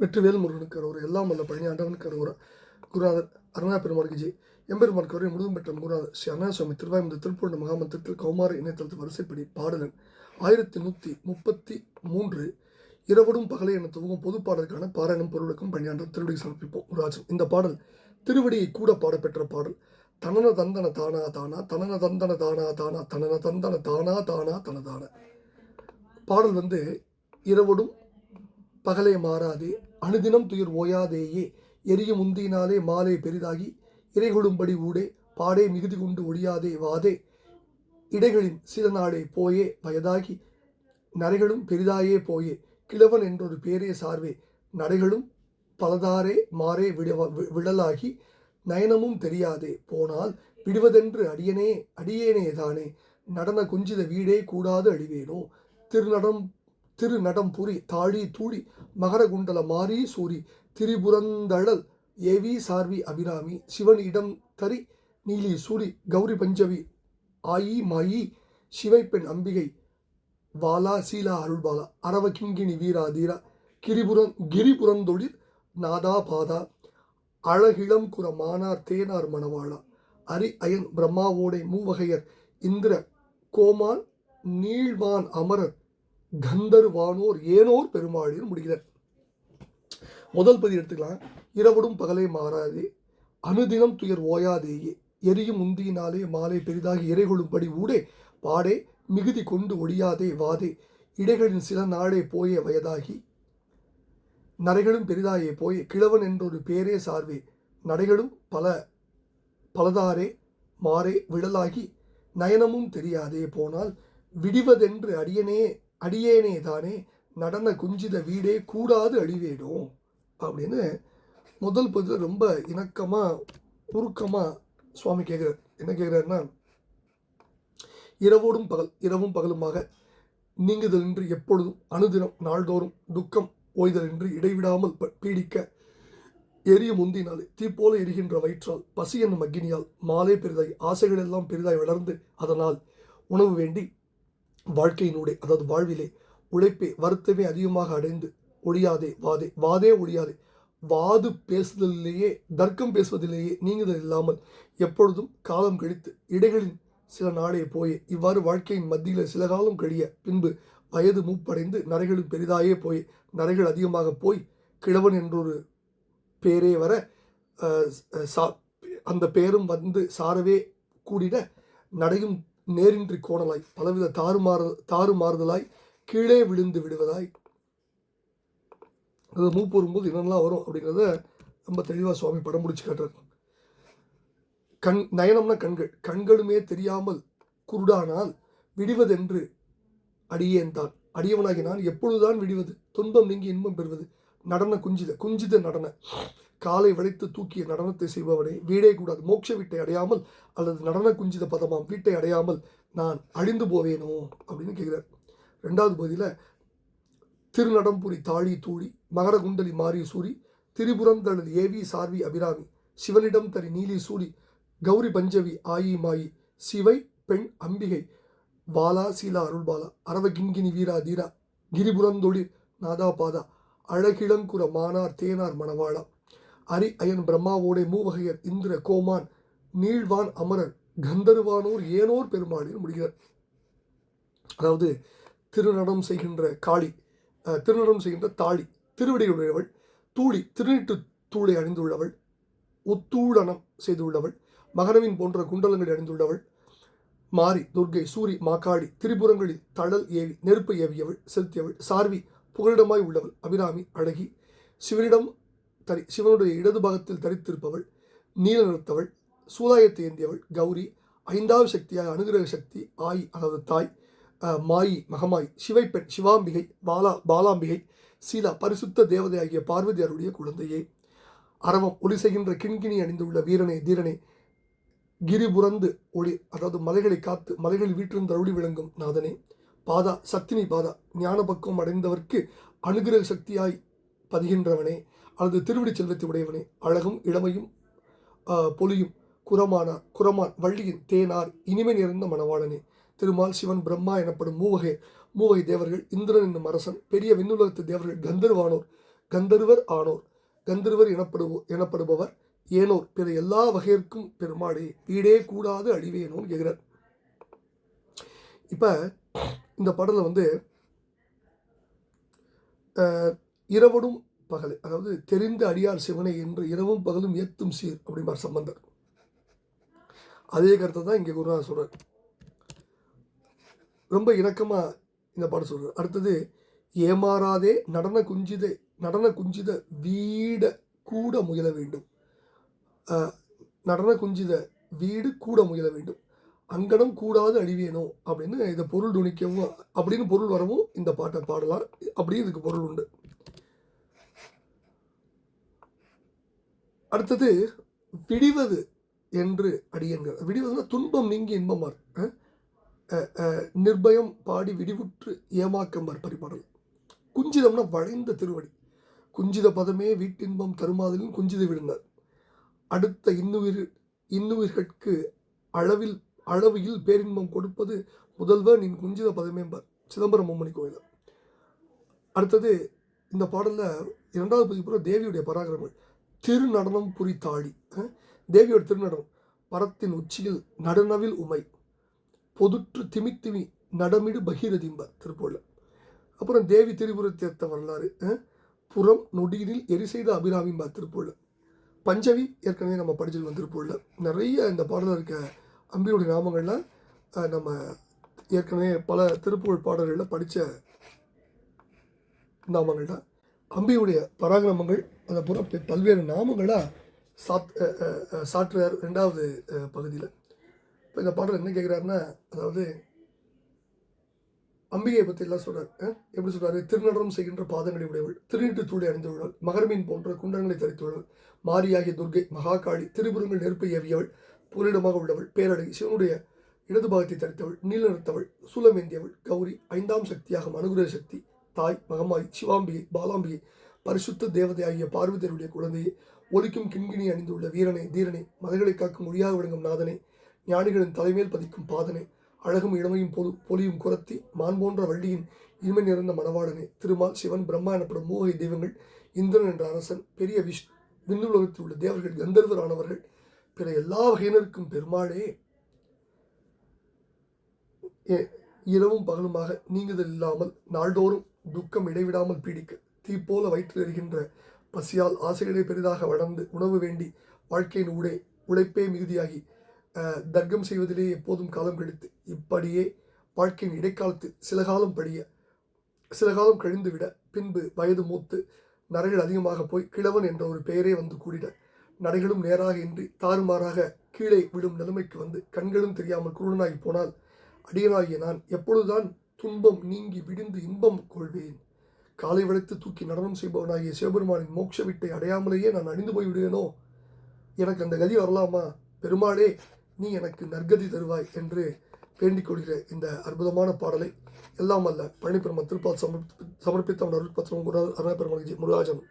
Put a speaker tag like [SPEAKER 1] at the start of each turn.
[SPEAKER 1] வெற்றிவேல் முருகனுக்கு அரோரா, எல்லாம் வல்ல பழனி ஆண்டவனுக்கு அரோரா. குருநாதர் அருணா பெருமாளுக்கு ஜெய். எம்பெருமானுக்கு வரை முழுதும் பெற்ற குருநாதர் ஸ்ரீ அண்ணாசுவாமி திருவாயுந்த திருப்பூர்ண மகாமந்திரத்தில் கௌமார இணையதளத்து வரிசைப்படி பாடலன் 1133 இரவடும் பகலை என துவங்கும் பொது பாடலுக்கான பாராயணம் பொருளுக்கும் பணியாண்டம் திருவடி சமர்ப்பிப்போம். ராஜன் இந்த பாடல் திருவடியை கூட பாடப்பெற்ற பாடல். தனன தந்தன தானா தானா தனன தந்தன தானா தானா தனன தந்தன தானா தானா தனதான. பாடல் இரவடும் பகலே மாறாதே அனுதினம் துயர் ஓயாதேயே எரியும் முந்தினாலே மாலை பெரிதாகி இறைகொடும்படி ஊடே பாடே மிகுதி கொண்டு ஒழியாதே வாதே இடைகளின் சில நாடே போயே வயதாகி நரைகளும் பெரிதாயே போயே கிழவன் என்றொரு பேரே சார்வே நடைகளும் பலதாரே மாறே விடலாகி நயனமும் தெரியாதே போனால் விடுவதென்று அடியேனேதானே நடன குஞ்சித வீடே கூடாது அழிவேனோ திருநடம் புரி தாழி தூளி மகர குண்டல மாரி சூரி திரிபுரந்தழல் ஏவி சார்வி அபிராமி சிவன் இடம் தரி நீலி சூரி கௌரி பஞ்சவி ஆயி மாயி சிவைப்பெண் அம்பிகை வாலா சீலா அருள்பாலா அரவ கிங்கினி வீரா தீரா கிரிபுரந்தொழில் நாதா பாதா அழகிளம் குர மானார் தேனார் மணவாளா அரி அயன் பிரம்மாவோடை மூவகையர் இந்திர கோமான் நீழ்வான் அமரர் கந்தர்வானோர் ஏனோர் பெருமாளின்னு முடிகிறார். முதல் பதி எடுத்துக்கலாம். இரவடும் பகலை மாறாதே அனுதினம் துயர் ஓயாதேயே எரியும் முந்தியினாலே மாலை பெரிதாகி இறைகொள்ளும்படி ஊடே பாடே மிகுதி கொண்டு ஒழியாதே வாதே இடைகளின் சில நாளே போய வயதாகி நரைகளும் பெரிதாயே போயே கிழவன் என்றொரு பேரே சார்வே நடைகளும் பலதாரே மாறே விடலாகி நயனமும் தெரியாதே போனால் விடிவதென்று அடியேனே தானே நடன குஞ்சித வீடே கூடாது அழிவேனோ அப்படின்னு முதல் பதில் ரொம்ப இணக்கமாக உருக்கமாக சுவாமி கேட்குறார். என்ன கேட்குறாருன்னா, இரவும் பகலுமாக நீங்குதலின்றி எப்பொழுதும் அனுதினம் நாள்தோறும் துக்கம் ஓய்தலின்றி இடைவிடாமல் பீடிக்க எரிய முந்தினாலே தீப்போல எரிகின்ற வயிற்றால் பசி என்னும் அக்கினியால் மாலை பெரிதாய் ஆசைகள் எல்லாம் பெரிதாய் வளர்ந்து அதனால் உணவு வேண்டி வாழ்க்கையினூடே அதாவது வாழ்விலே உழைப்பே வருத்தமே அதிகமாக அடைந்து ஒழியாதே வாதே ஒழியாதே வாது பேசுதலிலேயே தர்க்கம் பேசுவதிலேயே நீங்குதல் இல்லாமல் எப்பொழுதும் காலம் கழித்து இடைகளின் சில நாளே போயே இவ்வாறு வாழ்க்கையின் மத்தியில் சில காலம் கழிய பின்பு வயது மூப்படைந்து நரைகளும் பெரிதாயே போய் நரைகள் அதிகமாக போய் கிழவன் என்றொரு பேரே வர அந்த பேரும் சாரவே கூடிட நடையும் நேரின்றி கோணலாய் பலவித தாறுமாறுதலாய் கீழே விழுந்து விடுவதாய் அது மூப்பு வரும்போது என்னெல்லாம் வரும் அப்படிங்கிறத ரொம்ப தெளிவாக சுவாமி படம் முடிச்சு காட்டுறாரு. நயனம்னா கண்களுமே தெரியாமல் குருடானால் விடுவதென்று அடியேன் தான் அடியவனாகி நான் எப்பொழுதுதான் விடுவது துன்பம் நீங்கி இன்பம் பெறுவது நடன குஞ்சித நடன காலை வளைத்து தூக்கிய நடனத்தை செய்பவனே வீடே கூடாது மோட்ச வீட்டை அடையாமல் அல்லது நடன குஞ்சித பதமாம் வீட்டை அடையாமல் நான் அழிந்து போவேனோ அப்படின்னு கேட்கிறார். ரெண்டாவது பகுதியில் திருநடம்புரி தாழி தூளி மகர குண்டலி மாரி சூரி திரிபுரந்தழல் ஏவி சார்வி அபிராமி சிவனிடம் தரி நீலி சூரி கௌரி பஞ்சவி ஆயி மாயி சிவை பெண் அம்பிகை வாலா சீலா அருள்பாலா அரவ கிங்கினி வீரா தீரா கிரிபுரந்தொழில் நாதா பாதா அழகிளங்குற மானார் தேனார் மணவாளா அரி அயன் பிரம்மாவோடை மூவகையர் இந்திர கோமான் நீழ்வான் அமரர் கந்தர்வானோர் ஏனோர் பெருமாளின்னு முடிகிறார். அதாவது திருநடம் செய்கின்ற காளி, திருநடம் செய்கின்ற தாளி திருவடியுடையவள், தூளி திருநீட்டு தூளை அணிந்துள்ளவள், உத்தூடனம் செய்துள்ளவள், மகரவின் போன்ற குண்டலங்களை அணிந்துள்ளவள், மாரி துர்கை சூரி மாக்காளி திரிபுரங்களில் தழல் ஏவி நெருப்பை ஏவியவள் செலுத்தியவள், சார்வி புகலிடமாய் உள்ளவள் அபிராமி அழகி சிவனுடைய இடது பாகத்தில் தரித்திருப்பவள், நீல நிறுத்தவள், சூதாயத்தை ஏந்தியவள் கௌரி, ஐந்தாவது சக்தியாய் அனுகிரக சக்தி ஆயி அதாவது தாய், மாயி மகமாய், சிவைப்பெண் சிவாம்பிகை பாலாம்பிகை, சீலா பரிசுத்த தேவதையாகிய பார்வதி அருடைய குழந்தையே, அரவம் ஒளி செய்கின்ற கிண்கிணி அணிந்துள்ள வீரனே தீரனே, கிரிபுரந்து ஒளி அதாவது மலைகளை காத்து மலைகளில் வீற்றிருந்த அருளி விளங்கும் நாதனே, பாதா சத்தினி பாதா ஞான பக்குவம் அடைந்தவர்க்கு அனுகிரக சக்தியாய் பதிகின்றவனே அல்லது திருவிடி செல்வத்தை உடையவனே, அழகும் இளமையும் பொலியும் குரமான் வள்ளியின் தேனார் இனிமை நிறைந்த மணவாளனே, திருமால் சிவன் பிரம்மா எனப்படும் மூவகை தேவர்கள், இந்திரன் என்னும் அரசன், பெரிய விண்ணுலகத்து தேவர்கள் கந்தர்வானோர் கந்தர்வர் ஆனோர். கந்தர்வர் எனப்படுபவர் ஏனோர் பிற எல்லா வகையிற்கும் பெருமாளே வீடே கூடாது அழிவேனோன்னு கேட்கிறார். இப்போ இந்த பாடலில் வந்து இரவடும் பகல், அதாவது தெரிந்த அடியார் சிவனை என்று இரவும் பகலும் ஏத்தும் சீர் அப்படிம்பார் சம்பந்தர். அதே கருத்தை தான் இங்கே குருநாதர் சொல்கிறார். ரொம்ப இணக்கமாக இந்த பாடம் சொல்கிறார். அடுத்தது ஏமாறாதே நடன குஞ்சித வீட கூட முயல வேண்டும். நடன குஞ்சித வீடு கூட முயல வேண்டும். அங்கனம் கூடாது அழிவேனோ அப்படின்னு இதை பொருள் துணிக்கவும் அப்படின்னு பொருள் வரவும் இந்த பாட்டை பாடலாம். அப்படியும் இதுக்கு பொருள் உண்டு. அடுத்தது விடிவது என்று அடியன்கள். விடிவதுன்னா துன்பம் நீங்கி இன்பமார். நிர்பயம் பாடி விடிவுற்று ஏமாக்கம்பார் பரிபாடல். குஞ்சிதம்னா வளைந்த திருவடி. குஞ்சித பதமே வீட்டின்பம் தருமாதலின் குஞ்சித விடுந்தார். அடுத்த இன்னுயிர்கட்கு அளவில் பேரின்பம் கொடுப்பது முதல்வர் நின் குஞ்சித பதமேம்பார் சிதம்பரம் மும்மணி கோயில். அடுத்தது இந்த பாடலில் 2வது பதிப்பு தேவியுடைய பராக்கிரமங்கள். திருநடனம் புரித்தாழி. தேவியோட திருநடனம். பரத்தின் உச்சியில் நடுநவில் உமை பொதுற்று திமித்திமி நடமிடு பகீரதிம்பார் திருப்பூரில். அப்புறம் தேவி திரிபுரத்தேர்த்த வரலாறு. புறம் நொடியினில் எரி செய்த அபிராமிம்பார் திருப்பூரில். பஞ்சவி ஏற்கனவே நம்ம படிச்சுட்டு வந்திருப்போம்ல. நிறைய இந்த பாடலில் இருக்க அம்பியுடைய நாமங்கள்லாம் நம்ம ஏற்கனவே பல திருப்புகழ் பாடல்களில் படித்த நாமங்கள் தான். அம்பியுடைய பராக்கிரமங்கள் அந்த புறம் பல்வேறு நாமங்களாக சாற்றுறார் 2வது பகுதியில். இப்போ இந்த பாடல் என்ன கேட்குறாருன்னா, அதாவது அம்பிகையை பற்றி எல்லாம் சொல்கிறார். எப்படி சொல்கிறாரு? திருநடனம் செய்கின்ற பாதங்களை உடையவள், திருநீட்டு தூளை அணிந்தவள், மகர்மீன் போன்ற குண்டங்களை தரித்துள்ளவள், மாரியாகிய துர்கை, மகாகாளி, திரிபுரங்கள் நெருப்பை ஏவியவள், புகலிடமாக உள்ளவள், பேரழகி, சிவனுடைய இடது பாகத்தை தரித்தவள், நீல நிறுத்தவள், சூலமேந்தியவள், கௌரி, 5ஆம் சக்தியாக அனுகிரக சக்தி, தாய், மகமாய், சிவாம்பிகை, பாலாம்பிகை, பரிசுத்த தேவதை ஆகிய பார்வதியருடைய குழந்தையை, ஒலிக்கும் கிண்கிணி அணிந்துள்ள வீரனை, தீரனை, மதங்களை காக்கும் மொழியாக விளங்கும் நாதனை, ஞானிகளின் தலைமேல் பதிக்கும் பாதனை, அழகும் இளமையும் பொலியும் குரத்தி, மான் போன்ற வள்ளியின் இனிமை நிறைந்த மணவாளனே, திருமால், சிவன், பிரம்மா எனப்படும் மூவகை தெய்வங்கள், இந்திரன் என்ற அரசன், பெரிய விண்ணுலகத்தில் உள்ள தேவர்கள், கந்தர்வர் ஆனவர்கள், பிற எல்லா வகையினருக்கும் பெருமாளே இரவும் பகலுமாக நீங்குதல் இல்லாமல் நாள்தோறும் துக்கம் இடைவிடாமல் பீடிக்க, தீப்போல வயிற்றில் எரிகின்ற பசியால் ஆசைகளை பெரிதாக வளர்ந்து உணவு வேண்டி வாழ்க்கையின் உழைப்பே மிகுதியாகி தர்க்கம் செய்வதிலே எப்போதும் காலம் கழித்து இப்படியே வாழ்க்கையின் இடைக்காலத்தில் சில காலம் கழிந்துவிட பின்பு வயது மூத்து நரைகள் அதிகமாக போய் கிழவன் என்ற ஒரு பெயரே வந்து கூடிட நடைகளும் நேராக இன்றி தாறுமாறாக கீழே விடும் நிலைமைக்கு வந்து கண்களும் தெரியாமல் குருடனாகி போனால் அடியனாகிய நான் எப்பொழுதுதான் துன்பம் நீங்கி விடிந்து இன்பம் கொள்வேன். காலை வளைத்து தூக்கி நடனம் செய்பவனாகிய சிவபெருமானின் மோட்ச வீட்டை அடையாமலேயே நான் அணிந்து போய் விடுவேனோ? எனக்கு அந்த கதி வரலாமா? பெருமாளே, நீ எனக்கு நற்கதி தருவாய் என்று வேண்டிக் கொள்கிற இந்த அற்புதமான பாடலை எல்லாம் அல்ல பழனிப்பெருமான் திருப்பால் சமர்ப்பித்த அவன் அருள் பத்திரம் அருணா பெருமாள் முருகாஜன்